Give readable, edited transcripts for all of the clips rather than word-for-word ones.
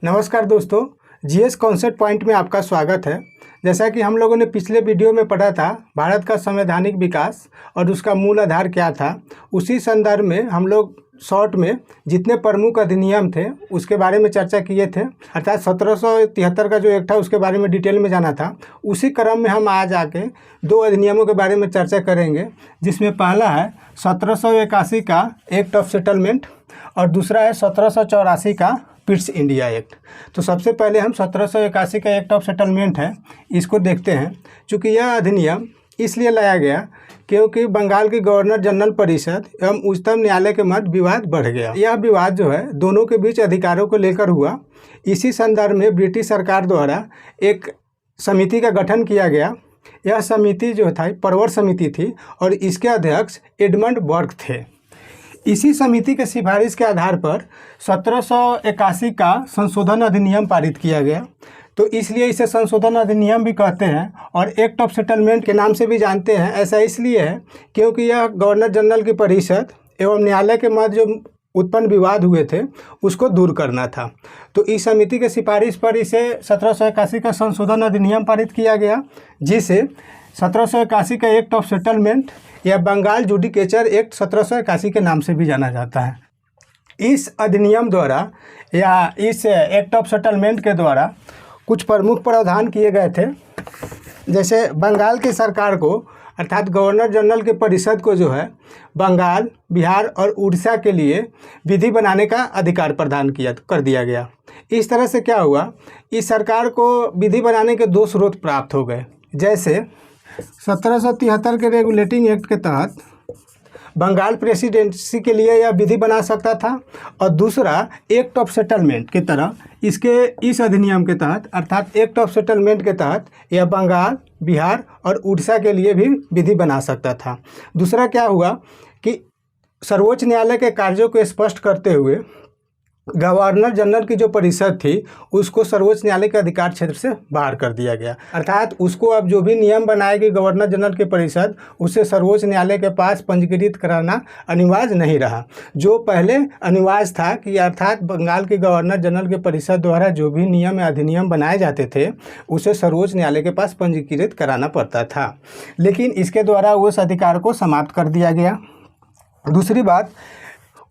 नमस्कार दोस्तों, GS concept point में आपका स्वागत है। जैसा कि हम लोगों ने पिछले वीडियो में पढ़ा था भारत का संवैधानिक विकास और उसका मूल आधार क्या था, उसी संदर्भ में हम लोग शॉर्ट में जितने प्रमुख अधिनियम थे उसके बारे में चर्चा किए थे। अर्थात 1773 का जो एक्ट था उसके बारे में डिटेल में जाना था। उसी क्रम में हम आज आके दो अधिनियमों के बारे में चर्चा करेंगे, जिसमें पहला है 1781 का एक्ट ऑफ सेटलमेंट और दूसरा है 1784 का पिट्स इंडिया एक्ट। तो सबसे पहले हम 1781 का एक्ट ऑफ सेटलमेंट है, इसको देखते हैं। चूँकि यह अधिनियम इसलिए लाया गया क्योंकि बंगाल की गवर्नर जनरल परिषद एवं उच्चतम न्यायालय के मध्य विवाद बढ़ गया। यह विवाद जो है दोनों के बीच अधिकारों को लेकर हुआ। इसी संदर्भ में ब्रिटिश सरकार द्वारा एक समिति का गठन किया गया। यह समिति जो था परवर समिति थी और इसके अध्यक्ष एडमंड बर्क थे। इसी समिति के सिफारिश के आधार पर 1781 का संशोधन अधिनियम पारित किया गया। तो इसलिए इसे संशोधन अधिनियम भी कहते हैं और एक्ट ऑफ सेटलमेंट के नाम से भी जानते हैं। ऐसा इसलिए है क्योंकि यह गवर्नर जनरल की परिषद एवं न्यायालय के मध्य जो उत्पन्न विवाद हुए थे उसको दूर करना था। तो इस समिति के सिफारिश पर इसे 1781 का संशोधन अधिनियम पारित किया गया, जिसे 1781 का एक्ट ऑफ सेटलमेंट या बंगाल जुडिकेचर एक्ट 1781 के नाम से भी जाना जाता है। इस अधिनियम द्वारा या इस एक्ट ऑफ सेटलमेंट के द्वारा कुछ प्रमुख प्रावधान किए गए थे। जैसे बंगाल की सरकार को अर्थात गवर्नर जनरल की परिषद को जो है बंगाल, बिहार और उड़ीसा के लिए विधि बनाने का अधिकार प्रदान कर दिया गया। इस तरह से क्या हुआ, इस सरकार को विधि बनाने के दो स्रोत प्राप्त हो गए। जैसे 1773 के रेगुलेटिंग एक्ट के तहत बंगाल प्रेसिडेंसी के लिए यह विधि बना सकता था और दूसरा एक्ट ऑफ सेटलमेंट की तरह इस अधिनियम के तहत अर्थात एक्ट ऑफ सेटलमेंट के तहत यह बंगाल, बिहार और उड़ीसा के लिए भी विधि बना सकता था। दूसरा क्या हुआ कि सर्वोच्च न्यायालय के कार्यों को स्पष्ट करते हुए गवर्नर जनरल की जो परिषद थी उसको सर्वोच्च न्यायालय के अधिकार क्षेत्र से बाहर कर दिया गया। अर्थात उसको अब जो भी नियम बनाएगी गवर्नर जनरल की परिषद उसे सर्वोच्च न्यायालय के पास पंजीकृत कराना अनिवार्य नहीं रहा। जो पहले अनिवार्य था कि अर्थात बंगाल के गवर्नर जनरल की परिषद द्वारा जो भी नियम या अधिनियम बनाए जाते थे उसे सर्वोच्च न्यायालय के पास पंजीकृत कराना पड़ता था, लेकिन इसके द्वारा उस अधिकार को समाप्त कर दिया गया। दूसरी बात,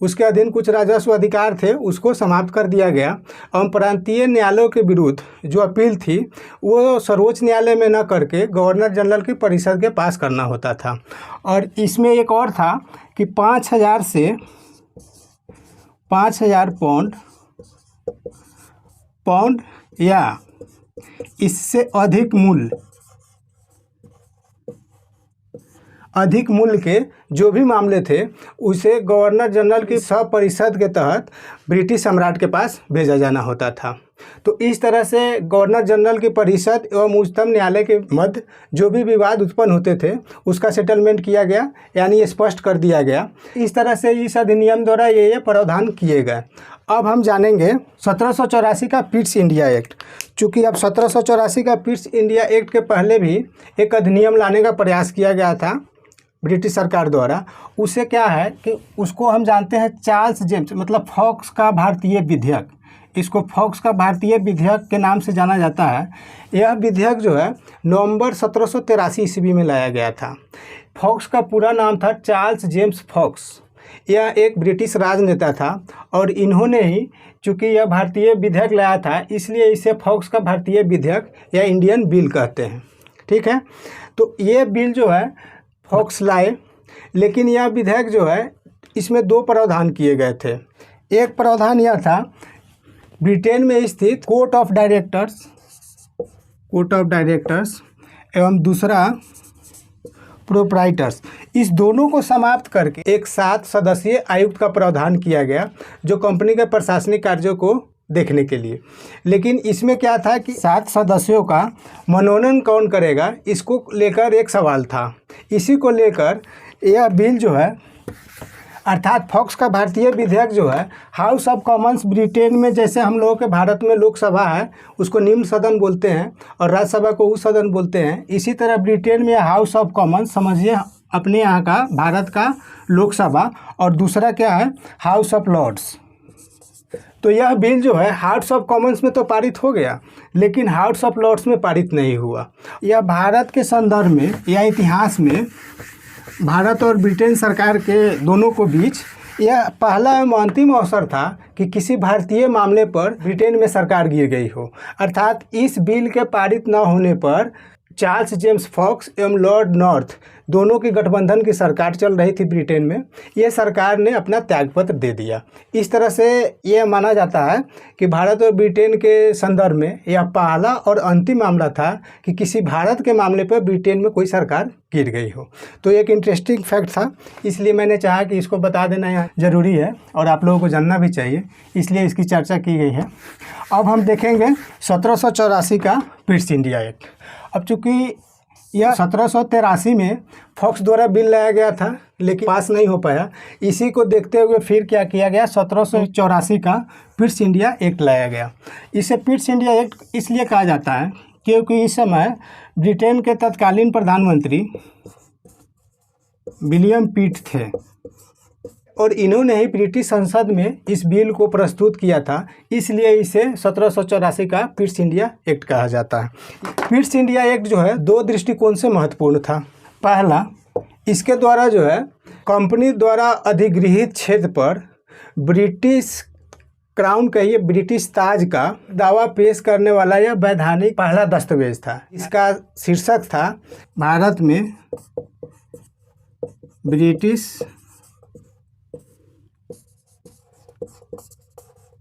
उसके अधीन कुछ राजस्व अधिकार थे उसको समाप्त कर दिया गया और प्रांतीय न्यायालयों के विरुद्ध जो अपील थी वो सर्वोच्च न्यायालय में न करके गवर्नर जनरल की परिषद के पास करना होता था। और इसमें एक और था कि 5000 से 5000 पाउंड या इससे अधिक मूल्य के जो भी मामले थे उसे गवर्नर जनरल की सब परिषद के तहत ब्रिटिश सम्राट के पास भेजा जाना होता था। तो इस तरह से गवर्नर जनरल की परिषद एवं उच्चतम न्यायालय के मध्य जो भी विवाद उत्पन्न होते थे उसका सेटलमेंट किया गया, यानी स्पष्ट कर दिया गया। इस तरह से इस अधिनियम द्वारा ये प्रावधान किए गए। अब हम जानेंगे 1784 का पिट्स इंडिया एक्ट। चूँकि अब 1784 का पिट्स इंडिया एक्ट के पहले भी एक अधिनियम लाने का प्रयास किया गया था ब्रिटिश सरकार द्वारा। उसे क्या है कि उसको हम जानते हैं चार्ल्स जेम्स मतलब फॉक्स का भारतीय विधेयक। इसको फॉक्स का भारतीय विधेयक के नाम से जाना जाता है। यह विधेयक जो है नवंबर 1783 ईस्वी में लाया गया था। फॉक्स का पूरा नाम था चार्ल्स जेम्स फॉक्स। यह एक ब्रिटिश राजनेता था और इन्होंने ही चूँकि यह भारतीय विधेयक लाया था इसलिए इसे फॉक्स का भारतीय विधेयक या इंडियन बिल कहते हैं। ठीक है, तो ये बिल जो है फॉक्स लाए, लेकिन यह विधेयक जो है इसमें दो प्रावधान किए गए थे। एक प्रावधान यह था ब्रिटेन में स्थित कोर्ट ऑफ डायरेक्टर्स एवं दूसरा प्रोप्राइटर्स, इस दोनों को समाप्त करके एक 7 सदस्यीय आयुक्त का प्रावधान किया गया जो कंपनी के प्रशासनिक कार्यों को देखने के लिए। लेकिन इसमें क्या था कि 7 सदस्यों का मनोनयन कौन करेगा इसको लेकर एक सवाल था। इसी को लेकर यह बिल जो है अर्थात फॉक्स का भारतीय विधेयक जो है हाउस ऑफ कॉमन्स, ब्रिटेन में जैसे हम लोगों के भारत में लोकसभा है उसको निम्न सदन बोलते हैं और राज्यसभा को उच्च सदन बोलते हैं, इसी तरह ब्रिटेन में हाउस ऑफ कॉमन्स समझिए अपने यहाँ का भारत का लोकसभा और दूसरा क्या है हाउस ऑफ लॉर्ड्स। तो यह बिल जो है हाउस ऑफ कॉमन्स में तो पारित हो गया, लेकिन हाउस ऑफ लॉर्ड्स में पारित नहीं हुआ। यह भारत के संदर्भ में या इतिहास में भारत और ब्रिटेन सरकार के दोनों को बीच यह पहला एवं अंतिम अवसर था कि किसी भारतीय मामले पर ब्रिटेन में सरकार गिर गई हो। अर्थात इस बिल के पारित न होने पर चार्ल्स जेम्स फॉक्स एवं लॉर्ड नॉर्थ दोनों की गठबंधन की सरकार चल रही थी ब्रिटेन में, ये सरकार ने अपना त्यागपत्र दे दिया। इस तरह से यह माना जाता है कि भारत और ब्रिटेन के संदर्भ में यह पहला और अंतिम मामला था कि किसी भारत के मामले पर ब्रिटेन में कोई सरकार गिर गई हो। तो एक इंटरेस्टिंग फैक्ट था, इसलिए मैंने चाहा कि इसको बता देना यहाँ ज़रूरी है और आप लोगों को जानना भी चाहिए, इसलिए इसकी चर्चा की गई है। अब हम देखेंगे 1784 का ब्रिटिश इंडिया एक्ट। अब चूँकि यह 1783 में फॉक्स द्वारा बिल लाया गया था लेकिन पास नहीं हो पाया, इसी को देखते हुए फिर क्या किया गया, 1784 का ब्रिटिश इंडिया एक्ट लाया गया। इसे ब्रिटिश इंडिया एक्ट इसलिए कहा जाता है क्योंकि इस समय ब्रिटेन के तत्कालीन प्रधानमंत्री विलियम पिट थे और इन्होंने ही ब्रिटिश संसद में इस बिल को प्रस्तुत किया था, इसलिए इसे 1784 का ब्रिटिश इंडिया एक्ट कहा जाता है। ब्रिटिश इंडिया एक्ट जो है दो दृष्टिकोण से महत्वपूर्ण था। पहला, इसके द्वारा जो है कंपनी द्वारा अधिगृहित क्षेत्र पर ब्रिटिश क्राउन कहिए ब्रिटिश ताज का दावा पेश करने वाला यह वैधानिक पहला दस्तावेज था। इसका शीर्षक था भारत में ब्रिटिश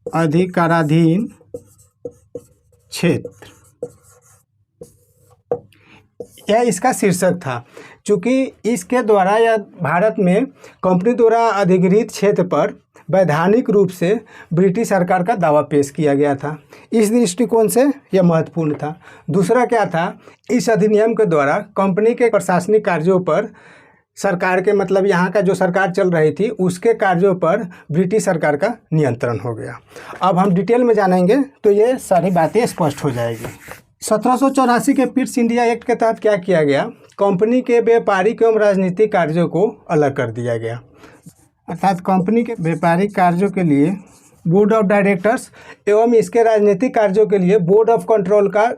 अधिकाराधीन क्षेत्र, यह इसका शीर्षक था। चूँकि इसके द्वारा या भारत में कंपनी द्वारा अधिगृहित क्षेत्र पर वैधानिक रूप से ब्रिटिश सरकार का दावा पेश किया गया था, इस दृष्टिकोण से यह महत्वपूर्ण था। दूसरा क्या था, इस अधिनियम के द्वारा कंपनी के प्रशासनिक कार्यों पर सरकार के मतलब यहाँ का जो सरकार चल रही थी उसके कार्यों पर ब्रिटिश सरकार का नियंत्रण हो गया। अब हम डिटेल में जानेंगे तो ये सारी बातें स्पष्ट हो जाएगी। 1784 के ब्रिटिश इंडिया एक्ट के तहत क्या किया गया, कंपनी के व्यापारिक एवं राजनीतिक कार्यों को अलग कर दिया गया। अर्थात कंपनी के व्यापारिक कार्यों के लिए बोर्ड ऑफ डायरेक्टर्स एवं इसके राजनीतिक कार्यों के लिए बोर्ड ऑफ कंट्रोल का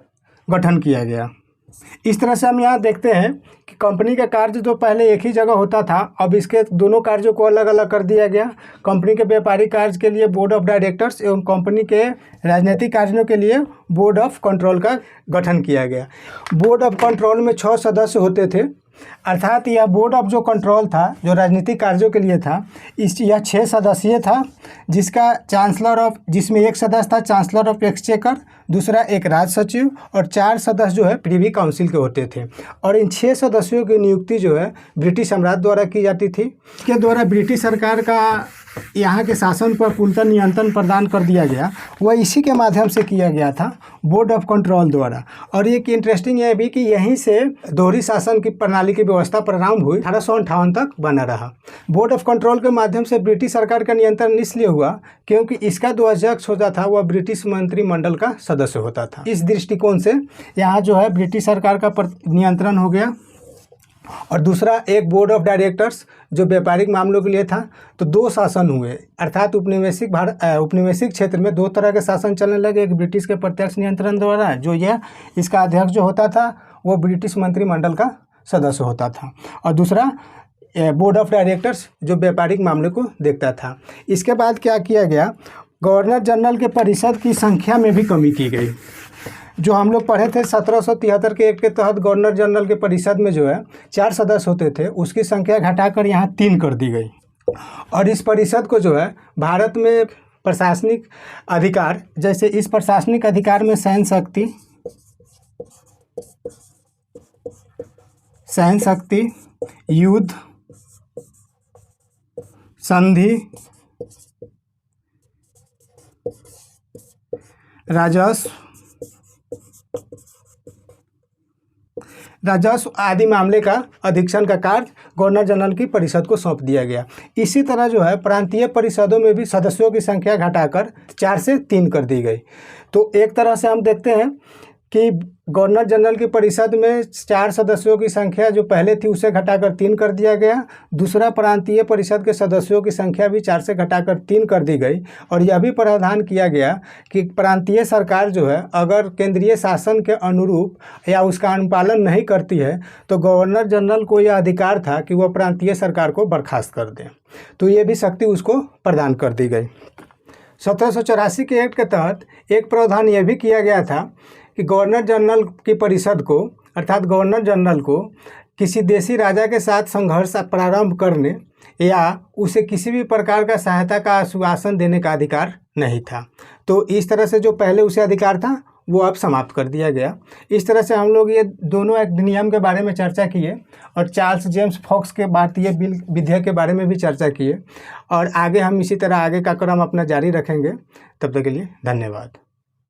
गठन किया गया। इस तरह से हम यहाँ देखते हैं कि कंपनी का कार्य जो पहले एक ही जगह होता था, अब इसके दोनों कार्यों को अलग अलग कर दिया गया। कंपनी के व्यापारिक कार्य के लिए बोर्ड ऑफ डायरेक्टर्स एवं कंपनी के राजनीतिक कार्यों के लिए बोर्ड ऑफ कंट्रोल का गठन किया गया। बोर्ड ऑफ कंट्रोल में 6 सदस्य होते थे, अर्थात यह बोर्ड ऑफ जो कंट्रोल था जो राजनीतिक कार्यों के लिए था, यह 6 सदस्यीय था, जिसका चांसलर ऑफ जिसमें एक सदस्य था चांसलर ऑफ एक्सचेकर, दूसरा एक राज सचिव और 4 सदस्य जो है प्रीवी काउंसिल के होते थे। और इन 6 सदस्यों की नियुक्ति जो है ब्रिटिश सम्राट द्वारा की जाती थी। इसके द्वारा ब्रिटिश सरकार का यहाँ के शासन पर पूर्णतः नियंत्रण प्रदान कर दिया गया, वह इसी के माध्यम से किया गया था बोर्ड ऑफ कंट्रोल द्वारा। और एक इंटरेस्टिंग यह भी कि यहीं से दोहरी शासन की प्रणाली की व्यवस्था प्रारंभ हुई, 1858 तक बना रहा। बोर्ड ऑफ कंट्रोल के माध्यम से ब्रिटिश सरकार का नियंत्रण इसलिए हुआ क्योंकि इसका जो अध्यक्ष होता था वह ब्रिटिश मंत्रिमंडल का सदस्य होता था। इस दृष्टिकोण से यहाँ जो है ब्रिटिश सरकार का नियंत्रण हो गया। और दूसरा एक बोर्ड ऑफ डायरेक्टर्स जो व्यापारिक मामलों के लिए था। तो 2 शासन हुए, अर्थात उपनिवेशिक क्षेत्र में 2 तरह के शासन चलने लगे। एक ब्रिटिश के प्रत्यक्ष नियंत्रण द्वारा, जो यह इसका अध्यक्ष जो होता था वो ब्रिटिश मंत्रिमंडल का सदस्य होता था, और दूसरा बोर्ड ऑफ डायरेक्टर्स जो व्यापारिक मामले को देखता था। इसके बाद क्या किया गया, गवर्नर जनरल के परिषद की संख्या में भी कमी की गई। जो हम लोग पढ़े थे 1773 के एक्ट के तहत गवर्नर जनरल के परिषद में जो है 4 सदस्य होते थे, उसकी संख्या घटाकर यहाँ 3 कर दी गई। और इस परिषद को जो है भारत में प्रशासनिक अधिकार, जैसे इस प्रशासनिक अधिकार में सहन शक्ति, युद्ध, संधि, राजस्व आदि मामले का अधीक्षण का कार्य गवर्नर जनरल की परिषद को सौंप दिया गया। इसी तरह जो है प्रांतीय परिषदों में भी सदस्यों की संख्या घटाकर 4 से 3 कर दी गई। तो एक तरह से हम देखते हैं कि गवर्नर जनरल की परिषद में 4 सदस्यों की संख्या जो पहले थी उसे घटाकर 3 कर दिया गया। दूसरा, प्रांतीय परिषद के सदस्यों की संख्या भी 4 से घटाकर 3 कर दी गई। और यह भी प्रावधान किया गया कि प्रांतीय सरकार जो है अगर केंद्रीय शासन के अनुरूप या उसका अनुपालन नहीं करती है तो गवर्नर जनरल को यह अधिकार था कि वह प्रांतीय सरकार को बर्खास्त कर दे। तो ये भी शक्ति उसको प्रदान कर दी गई। 1784 के एक्ट के तहत एक प्रावधान यह भी किया गया था कि गवर्नर जनरल की परिषद को अर्थात गवर्नर जनरल को किसी देशी राजा के साथ संघर्ष प्रारंभ करने या उसे किसी भी प्रकार का सहायता का आश्वासन देने का अधिकार नहीं था। तो इस तरह से जो पहले उसे अधिकार था वो अब समाप्त कर दिया गया। इस तरह से हम लोग ये दोनों अधिनियम के बारे में चर्चा किए और चार्ल्स जेम्स फॉक्स के भारतीय बिल विधेयक के बारे में भी चर्चा किए। और आगे हम इसी तरह आगे का क्रम अपना जारी रखेंगे। तब तक के लिए धन्यवाद।